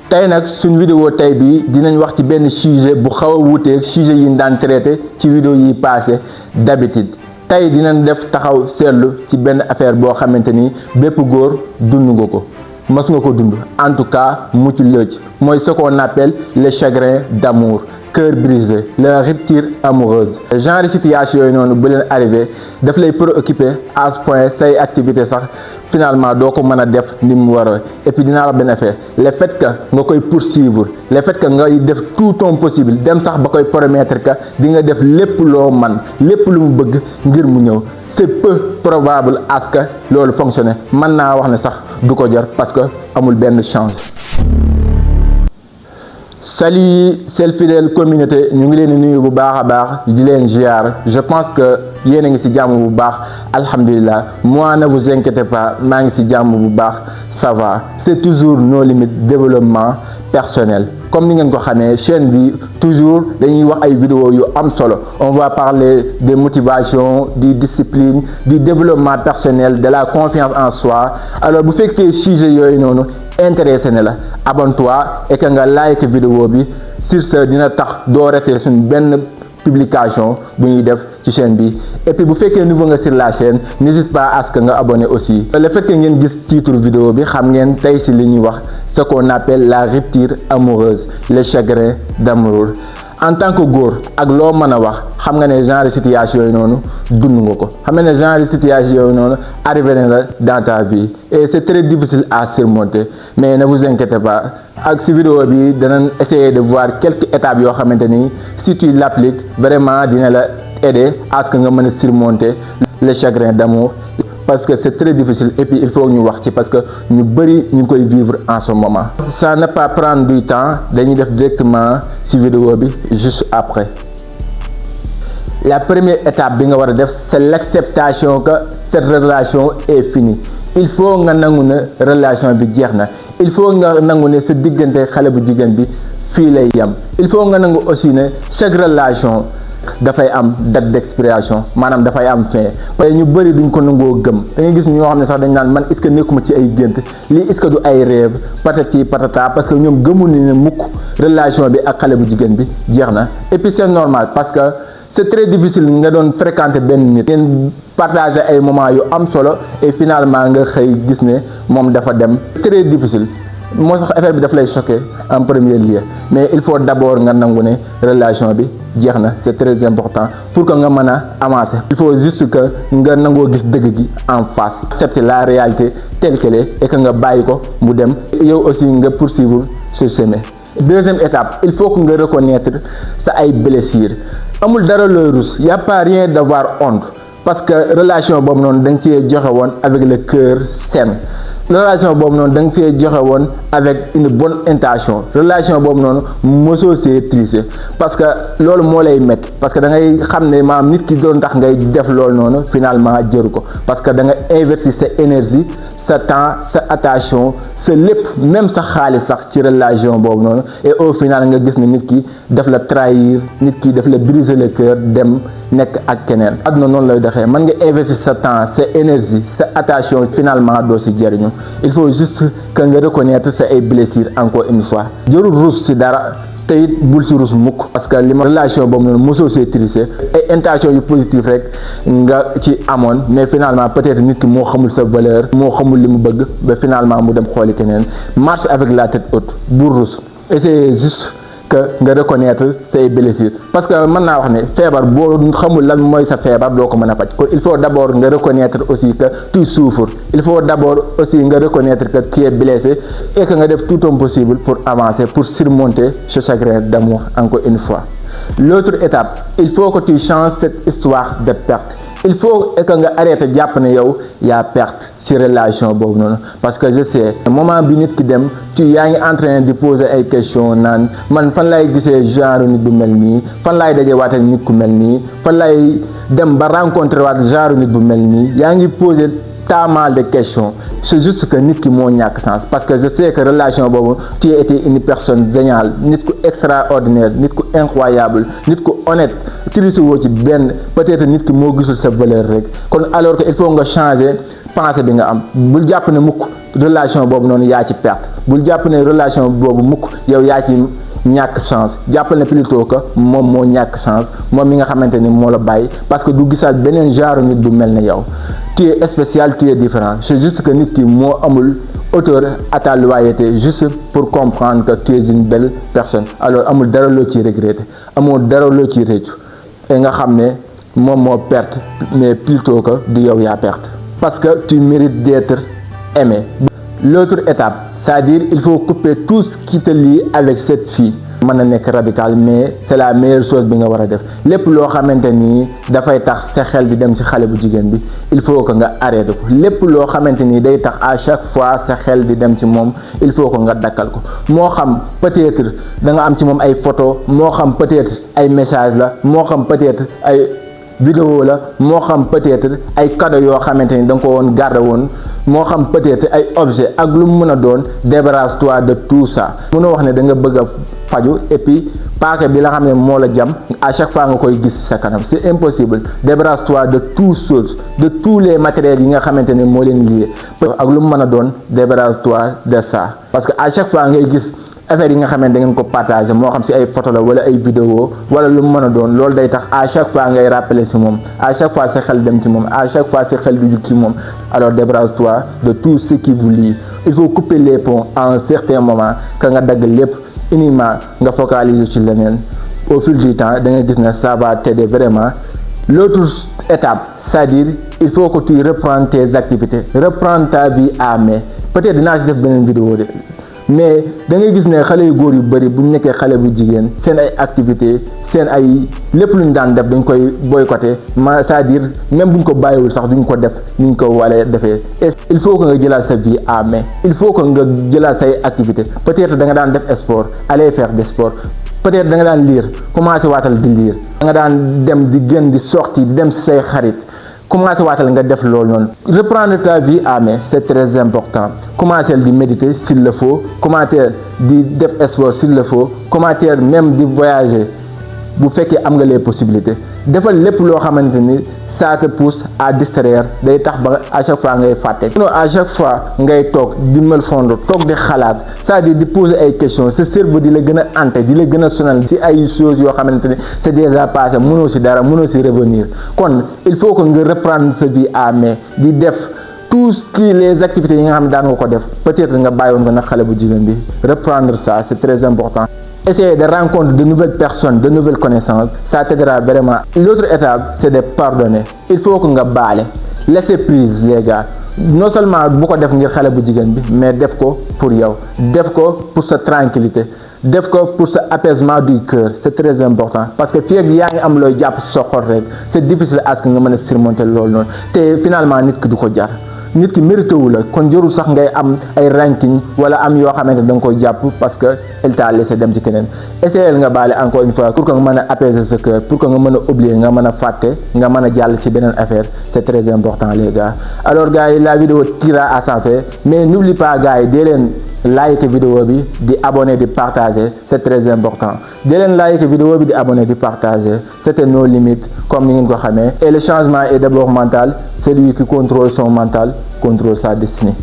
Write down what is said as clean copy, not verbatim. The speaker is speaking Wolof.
tey nag suñ vidéo tey bi dinañ wax ci benn sujet bu xaw a wuuteeg sujet yi ñu daan traité ci vidéo yi passé d'habitude tey dinañ def taxaw seetlu ci benn affaire boo xamante ni bépp góor dund nga ko mës nga ko dund en tout cas mucc la ci mooy ce qu'on appelle le chagrin d'amour cœur brisé la rupture amoureuse genre situation yooyu noonu bu leen arrivé daf lay préoccuper à ce point say activité sax finalement doo ko mën a def ni mu war a et puis dinaa la benn affaire le fait que nga koy poursuivre le fait que ngay def tout ton possible dem sax ba koy promettre que di nga def lépp loo man lépp lu mu bëgg ngir mu ñëw c'est peu probable à ce que loolu fonctionne mën naa wax ne sax du ko jar parce que amul benn chance. Salut seen fidèle communauté ñu ngi leen di nuyu bu baax a baax di leen ziar je pense que yéen a ngi ci jàmm bu baax alhamdulilah moi ne vous inquiétez pas maa ngi ci jàmm bu baax ça va c'est toujours nos limites développement personnel comme ni ngeen ko xamee chaîne bi toujours dañuy wax ay vidéo yu am solo on va parler de motivation de discipline du développement personnel de la confiance en soi alors bu fekkee sujet yooyu noonu intéressé na la abonne-toi et que nga like vidéo bi sur ce dina tax doo rater suñ benn publication bu ñuy def ci chaîne bi et puis bu fekkee nouveau nga sur la chaîne n'hésite pas à ce que nga abonné aussi le fait que ngeen gis titre vidéo bi xam ngeen tey ci li ñuy wax ce qu'on appelle la rupture amoureuse le chagrin d'amour en tant que góor ak loo mën a wax xam nga ne genre situation yooyu noonu dund nga ko xam nga ne genre situation yooyu noonu arrivé na la dans ta vie et c'est très difficile à surmonter mais ne vous inquiétez pas ak ci vidéo bi danañ essayer de voir quelques étapes yoo xamante ni si tu l'appliques vraiment dina la aider à ce que nga mën a surmonter le chagrin d'amour parce que c'est très difficile et puis il faut ñu wax ci parce que ñu bari ñu koy vivre en ce moment. Ça ne pas prendre du temps dañuy def directement ci vidéo bi juste après. La première étape bi nga war a def c'est l'acceptation que cette relation est finie il faut nga nangu ne relation bi jeex na il faut nga nangu ne sa diggante xale bu jigéen bi fii lay yam il faut nga nangu aussi ne chaque relation dafay am date d'expiration maanaam dafay am fin waaye ñu bëri duñ ko nangoo gëm da ngay gis ñoo xam ne sax dañ naan man est-ce que nekkuma ci ay gént lii est-ce que du ay rêve patati patata parce que ñoom gëmul ni ne mukk relation bi ak xale bu jigéen bi jeex na et puis c'est normal parce que c'est très difficile nga doon fréquenter benn nit ngeen partager ay moments yu am solo et finalement nga xëy gis ne moom dafa dem très difficile moo sax affaire bi daf lay choquer en premier lieu mais il faut d'abord nga nangu ne relation bi jeex na c'est très important pour que nga mën a avancer il faut juste que nga nangoo gis dëgg gi en face accepter la réalité telle qu'elle est et que nga bàyyi ko mu dem yow aussi nga poursuivre ce chemin. Deuxième étape il faut que nga reconnaître sa ay blessures amul dara looy rus y a pas rien d'avoir honte parce que relation boobu noonu da nga cee joxe woon avec le cœur sain relation boobu noonu da nga see joxe woon avec une bonne intention relation boobu noonu mosoo see tricher parce que loolu moo lay métti parce que da ngay xam ne maam nit ki doon tax ngay def loolu noonu finalement jëru ko parce que da nga investir sa énergie sa temps sa attention sa lépp même sa xaalis sax ci relation boobu noonu et au final nga gis ne nit ki daf la trahir nit ki daf la briser le cœur dem nekk ak keneen àdduna noonu lay doxee mën nga investir sa temps sa énergie sa attention finalement doo si jëriñu il faut juste que nga reconnaître sa ay blessures encore une fois jarul rus si dara te it bul si rus mukk parce que li ma relation boobu noonu mosoo see tricher ay intention yu positif rek nga ci amoon mais finalement peut-être nit ki moo xamul sa valeur moo xamul li mu bëgg ba finalement mu dem xooli keneen marche avec la tête haute bul rus essayez juste que nga reconnaître say blessures parce que mën naa wax ne feebar boo xamul lan mooy sa feebar doo ko mën a faj kon il faut d'abord nga reconnaître aussi que tu souffres il faut d'abord aussi nga reconnaître que tu es blessé et que nga def tout ton possible pour avancer pour surmonter ce chagrin d'amour encore une fois. L'autre étape il faut que tu changes cette histoire de perte il faut que nga arrêter jàpp ne yow yaa perte ci relation boobu noonu parce que je sais moment bi nit ki dem tu yaa ngi en train de poser ay questions naan man fan lay gisee genre nit bu mel nii fan laay daje waat ak nit ku mel nii fan lay dem ba rencontrer waat genre nit bu mel nii yaa ngi poser tant mal de questions c'est juste que nit ki moo ñàkk sens parce que je sais que relation boobu tu as été une personne géniale nit ku extraordinaire nit ku incroyable nit ku honnête triché woo ci benn peut-être nit ki moo gisul sa valeur rek kon alors que il faut nga changer pensée bi nga am bul jàpp ne mukk relation boobu noonu yaa ci perte bul jàpp ne relation boobu mukk yow yaa ci ñàkk chance jàppal ne plutôt que moom moo ñàkk chance moom mi nga xamante ni moo la bàyyi parce que du gisaat beneen genre nit bu mel ne yow tu es spécial, tu es différent. C'est juste que nit ki moo amul hauteur à ta loyauté juste pour comprendre que tu es une belle personne. Alors amul dara loo ci regretter amoo dara loo ci réccu et nga xam ne moom moo perte mais plutôt que du yow yaa perte parce que tu mérites d'être aimé. L'autre étape, c'est-à-dire il faut couper tout ce qui te lie avec cette fille. mën na nekk radical mais c'est la meilleure chose bi nga war a def lépp loo xamante ni dafay tax sa xel di dem ci xale bu jigéen bi il faut que nga arrêté ko lépp loo xamante ni day tax à chaque fois sa xel di dem ci moom il faut que nga dakkal ko moo xam peut-être da nga am ci moom ay photo moo xam peut-être ay message la moo xam peut-être ay vidéo la moo xam peut-être ay cadeau yoo xamante ni da nga ko woon garder woon moo xam peut-être ay objet ak lu mu mën a doon débarrasse-toi de tout ça mënoo wax ne da nga bëgg a faju et puis paaka bi la xam ne moo la jam à chaque fois nga koy gis sa kanam c'est impossible. Débarrasse-toi de toutes choses de tous les matériels yi nga xamante ne moo leen lié ak lu mu mën a doon débarrasse-toi de ça parce que à chaque fois ngay gis affaire yi nga xamante da ngeen ko partager moo xam ci ay photo la wala ay vidéo wala lu mu mën a doon loolu day tax à chaque fois ngay rappeler ci moom à chaque fois sa xel dem ci moom à chaque fois sa xel du jug ci moom alors débarrasse-toi de tout ce qui vous lie. Il faut couper les ponts à un certain moment que nga dagg lépp uniquement nga focaliser ci leneen au fil du temps da nga gis ne ça va t'aider vraiment. L'autre étape, c'est-à-dire il faut que tu reprennes tes activités reprends ta vie à main peut-être dinaa ci def beneen vidéo de mais da ngay gis ne xale yu góor yu bëri bu ñu nekkee xale bu jigéen seen ay activité seen ay lépp lu ñu daan def dañ koy boycotter c'est-à-dire même bu ñu ko bàyyiwul sax duñ ko def ni ñu ko walee defee et il faut que nga jëlaat sa vie à main il faut que nga jëlaat say activité peut-être da nga daan def sport aller faire des sports peut-être da nga daan lire commencer waatal di lire da nga daan dem di gën di sortir di dem ci say xarit commencer waatal nga def loolu noonu reprendre ta vie à main c'est très important. Commencer di méditer s'il le faut commencer di def sport s'il le faut commencer même di voyager bu fekkee am nga les possibilités defal lépp loo xamante ni ça te pousse à distraire day tax ba à chaque fois ngay fàtte sinon à chaque fois ngay toog di mel fond toog di xalaat c'est-à-dire di poser ay questions sa cerveau di la gën a hanté di la gën a sonal ci ay choses yoo xamante ni c'est déjà passé mënoo ci dara mënoo ci revenir kon il faut que nga reprendre sa vie à main di def tout ce qui les activités yi nga xam ne daan nga ko def peut-être nga bàyyoon ko nag xale bu jigéen bi reprendre ça c'est très important. Essayer de rencontrer de nouvelles personnes, de nouvelles connaissances, ça t'aidera vraiment. L'autre étape, c'est de pardonner. Il faut que nga baale laisser prise les gars non seulement bu ko def ngir xale bu jigéen bi mais def ko pour yow def ko pour sa tranquillité def ko pour sa apaisement du cœur c'est très important parce que fii ak yaa ngi am looy jàpp sa xol rek c'est difficile à ce que nga mën a surmonter loolu noonu te finalement nit ki du ko jar. nit ki mérité wu la kon jarul sax ngay am ay ranking wala am yoo xamante da nga koy jàpp parce que elle t'a laissé dem ci keneen essayé nga baale encore une fois pour que nga mën a apaiser sa cœur pour que nga mën a oublier nga mën a fàtte nga mën a jàll ci beneen affaire c'est très important les gars. Alors gars yi la vidéo tira à sa fin mais n'oublie pas gars yi dee leen like vidéo bi di abonner di partager c'est très important dee leen like vidéo bi di abonner di partager c'était nos limites comme ni ngeen ko xamee et le changement est d'abord mental celui qui contrôle son mental contrôle sa destinée.